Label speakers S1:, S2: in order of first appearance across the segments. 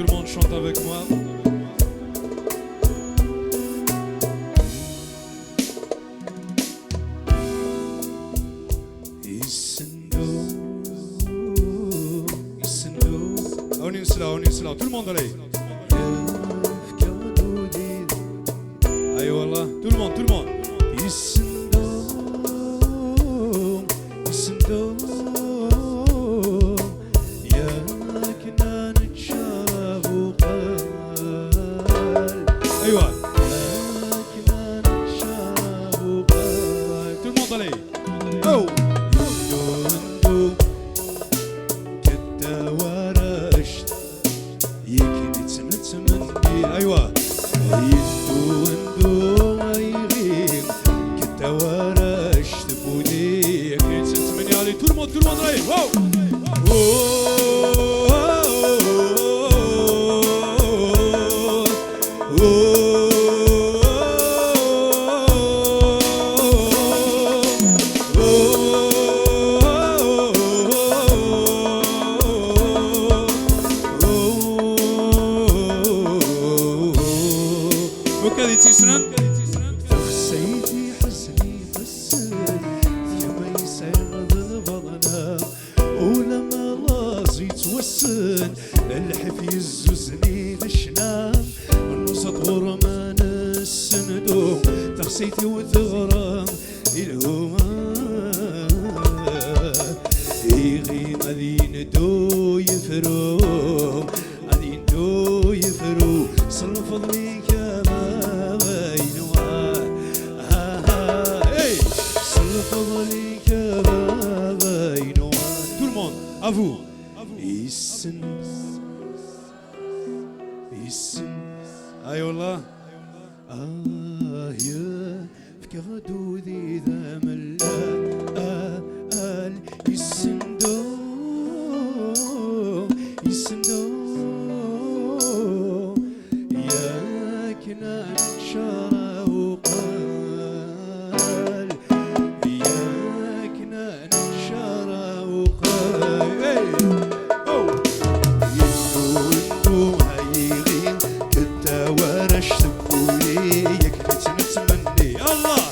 S1: tout le monde chante avec moi. Tout le monde allez. ايوه والله tout le monde
S2: يسندوم يا كنان تشرب وقال
S1: ايوه
S2: يا كنان تشرب وقال
S1: tout le monde allez. Oh ايوه
S2: يندو غيرين كنت ورشت بودي
S1: كنت سنتمني علي tout le monde allez. واو وكذا تسرن
S2: خسيتي حسني فسد يما يسعد البضنا ولما لازي توسن الحف يزوزني دشنام والنصد غرمان السندوم تخسيتي وتغرام الهما يغي مدين دو يفرو مدين دو يفرو صل فضلي
S1: à vous.
S2: يسن
S1: اي والله
S2: يا فكرتو ذي ذا ملا يسندو يا كنان شرى وقال يا كنان شرى وقال يندو هايغين كنت ورشت بولي يكنت نتمني الله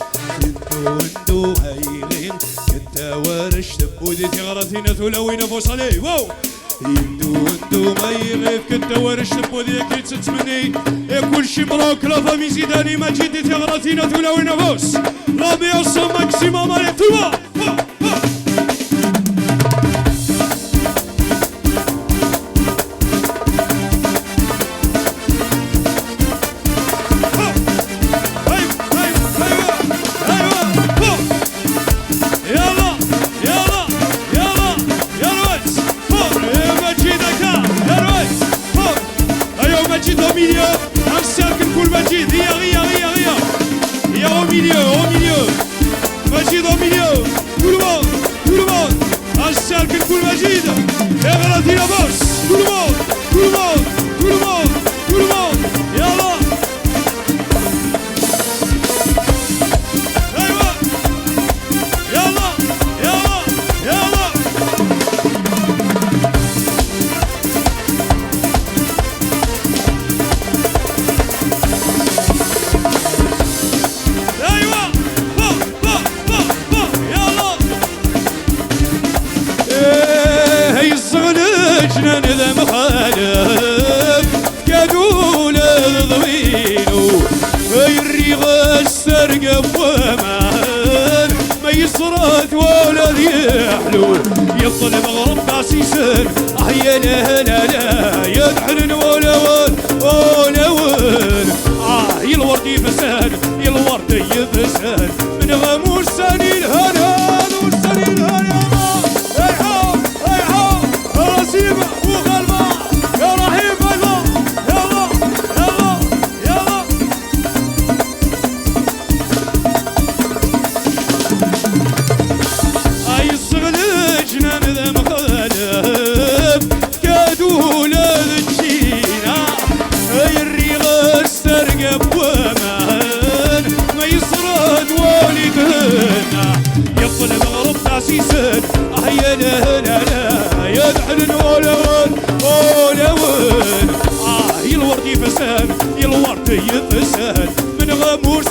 S2: يندو هايغين كنت ورشت بولي ثغرتنا ثلوين فوصلي واو يندو ما يغيب كنت ورشت بولي يكنت تتمني كل شي مروك لا فامي زيداني ما جدي ثغرتنا ثلوين فوس رابي وصل ماكسيموم علي توا مجيد au milieu, tout le monde, un cercle pour Majid, et Valentine la bosse, tout le monde, et Allah. إذا مخالف كادول الضوينو يريغ السرق بومان ما يصرت ولا يحلو يطلب غرب عسيسن يا لا يدحن ولا ون الورد يفسد الورد يفسد من غموس سني الهنان والسني الهنان وغلبة يا رحيم الله يلا اي الصغل جنان ذا مخالف كادو ولاد الجينا اي الريغ استرقب ومان ما يصرد والدهنا يطلب غرب تاسيسن يا لا يدحن ولا ون يفسد من غمور